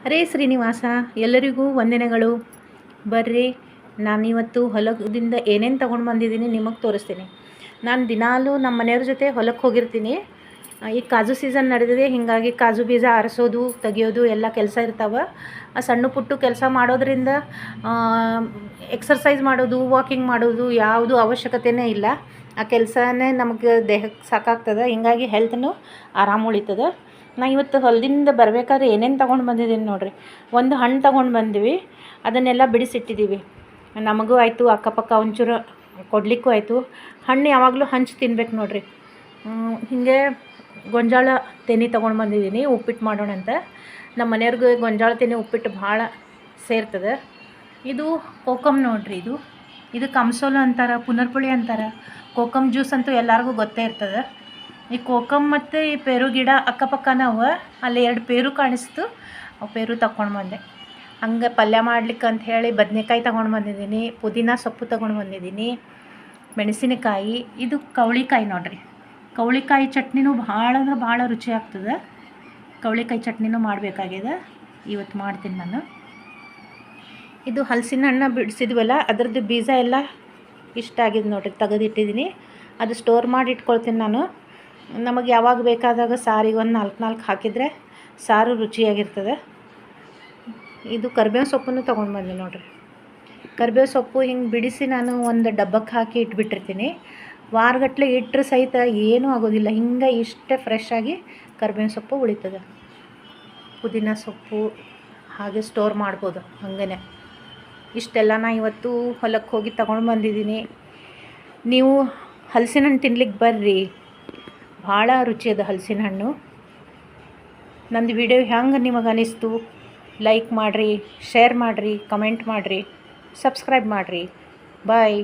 ಹರೇ ಶ್ರೀನಿವಾಸ, ಎಲ್ಲರಿಗೂ ವಂದನೆಗಳು. ಬರ್ರಿ, ನಾನಿವತ್ತು ಹೊಲದಿಂದ ಏನೇನು ತೊಗೊಂಡು ಬಂದಿದ್ದೀನಿ ನಿಮಗೆ ತೋರಿಸ್ತೀನಿ. ನಾನು ದಿನಾಲೂ ನಮ್ಮ ಮನೆಯವ್ರ ಜೊತೆ ಹೊಲಕ್ಕೆ ಹೋಗಿರ್ತೀನಿ. ಈಗ ಕಾಜು ಸೀಸನ್ ನಡೆದಿದೆ, ಹೀಗಾಗಿ ಕಾಜು ಬೀಜ ಆರಿಸೋದು ತೆಗಿಯೋದು ಎಲ್ಲ ಕೆಲಸ ಇರ್ತಾವೆ. ಆ ಸಣ್ಣ ಪುಟ್ಟು ಕೆಲಸ ಮಾಡೋದ್ರಿಂದ ಎಕ್ಸರ್ಸೈಸ್ ಮಾಡೋದು, ವಾಕಿಂಗ್ ಮಾಡೋದು ಯಾವುದು ಅವಶ್ಯಕತೆಯೇ ಇಲ್ಲ. ಆ ಕೆಲಸನೇ ನಮಗೆ ದೇಹಕ್ಕೆ ಸಾಕಾಗ್ತದೆ, ಹೀಗಾಗಿ ಹೆಲ್ತ್ನೂ ಆರಾಮ ಉಳಿತದೆ. ನಾ ಇವತ್ತು ಹೊಲದಿಂದ ಬರಬೇಕಾದ್ರೆ ಏನೇನು ತೊಗೊಂಡು ಬಂದಿದ್ದೀನಿ ನೋಡಿರಿ. ಒಂದು ಹಣ್ಣು ತೊಗೊಂಡು ಬಂದ್ವಿ, ಅದನ್ನೆಲ್ಲ ಬಿಡಿಸಿಟ್ಟಿದ್ದೀವಿ. ನಮಗೂ ಆಯಿತು, ಅಕ್ಕಪಕ್ಕ ಒಂಚೂರು ಕೊಡಲಿಕ್ಕೂ ಆಯಿತು. ಹಣ್ಣು ಯಾವಾಗಲೂ ಹಂಚಿ ತಿನ್ಬೇಕು ನೋಡಿರಿ. ಹೀಗೆ ಗೊಂಜಾಳ ತೆನೆ ತೊಗೊಂಡು ಬಂದಿದ್ದೀನಿ, ಉಪ್ಪಿಟ್ಟು ಮಾಡೋಣ ಅಂತ. ನಮ್ಮ ಮನೆಯವ್ರಿಗೆ ಗೊಂಜಾಳ ತೆನೆ ಉಪ್ಪಿಟ್ಟು ಭಾಳ ಸೇರ್ತದೆ. ಇದು ಕೋಕಮ್ ನೋಡಿರಿ. ಇದು ಕಮ್ಸೋಲು ಅಂತಾರೆ, ಪುನರ್ಪುಳಿ ಅಂತಾರೆ. ಕೋಕಮ್ ಜ್ಯೂಸ್ ಅಂತೂ ಎಲ್ಲರಿಗೂ ಗೊತ್ತೇ ಇರ್ತದೆ. ಈ ಕೋಕಮ್ ಮತ್ತು ಈ ಪೇರು ಗಿಡ ಅಕ್ಕಪಕ್ಕ ನಾವು ಅಲ್ಲಿ 2 ಪೇರು ಕಾಣಿಸ್ತು, ಆ ಪೇರು ತಗೊಂಡು ಬಂದೆ. ಹಂಗೆ ಪಲ್ಯ ಮಾಡ್ಲಿಕ್ಕೆ ಅಂತ ಹೇಳಿ ಬದನೆಕಾಯಿ ತೊಗೊಂಡು ಬಂದಿದ್ದೀನಿ, ಪುದೀನ ಸೊಪ್ಪು ತೊಗೊಂಡು ಬಂದಿದ್ದೀನಿ, ಮೆಣಸಿನಕಾಯಿ. ಇದು ಕವಳಿಕಾಯಿ ನೋಡಿರಿ. ಕವಳಿಕಾಯಿ ಚಟ್ನಿನೂ ಭಾಳ ಅಂದ್ರೆ ಭಾಳ ರುಚಿ ಆಗ್ತದೆ. ಕವಳಿಕಾಯಿ ಚಟ್ನಿನೂ ಮಾಡಬೇಕಾಗಿದೆ, ಇವತ್ತು ಮಾಡ್ತೀನಿ ನಾನು. ಇದು ಹಲಸಿನ ಹಣ್ಣು ಬಿಡಿಸಿದ್ವಲ್ಲ, ಅದರದ್ದು ಬೀಜ ಎಲ್ಲ ಇಷ್ಟ ಆಗಿದೆ ನೋಡಿರಿ, ತೆಗೆದಿಟ್ಟಿದ್ದೀನಿ. ಅದು ಸ್ಟೋರ್ ಮಾಡಿ ಇಟ್ಕೊಳ್ತೀನಿ ನಾನು. ನಮಗೆ ಯಾವಾಗ ಬೇಕಾದಾಗ ಸಾರಿಗೆ ಒಂದು 4 ಹಾಕಿದರೆ ಸಾರು ರುಚಿಯಾಗಿರ್ತದೆ. ಇದು ಕರಿಬೇವು ಸೊಪ್ಪನ್ನು ತೊಗೊಂಡು ಬಂದೆ ನೋಡಿರಿ. ಕರಿಬೇವು ಸೊಪ್ಪು ಹಿಂಗೆ ಬಿಡಿಸಿ ನಾನು ಒಂದು ಡಬ್ಬಕ್ಕೆ ಹಾಕಿ ಇಟ್ಬಿಟ್ಟಿರ್ತೀನಿ. ವಾರಗಟ್ಟಲೆ ಇಟ್ಟರೆ ಸಹಿತ ಏನೂ ಆಗೋದಿಲ್ಲ, ಹಿಂಗೆ ಇಷ್ಟೇ ಫ್ರೆಶ್ ಆಗಿ ಕರಿಬೇವು ಸೊಪ್ಪು ಉಳಿತದೆ. ಪುದೀನ ಸೊಪ್ಪು ಹಾಗೆ ಸ್ಟೋರ್ ಮಾಡ್ಬೋದು ಹಾಗೇ. ಇಷ್ಟೆಲ್ಲ ನಾನು ಇವತ್ತು ಹೊಲಕ್ಕೆ ಹೋಗಿ ತೊಗೊಂಡು ಬಂದಿದ್ದೀನಿ. ನೀವು ಹಲಸಿನ ಹಣ್ಣು ತಿನ್ಲಿಕ್ಕೆ ಬರ್ರಿ, ಭಾಳ ರುಚಿ ಅದ ಹಲಸಿನ ಹಣ್ಣು. ನಂದು ವಿಡಿಯೋ ಹೆಂಗೆ ನಿಮಗೆ ಅನಿಸ್ತು ಲೈಕ್ ಮಾಡಿರಿ, ಶೇರ್ ಮಾಡಿರಿ, ಕಮೆಂಟ್ ಮಾಡಿರಿ, ಸಬ್ಸ್ಕ್ರೈಬ್ ಮಾಡಿರಿ. ಬಾಯ್.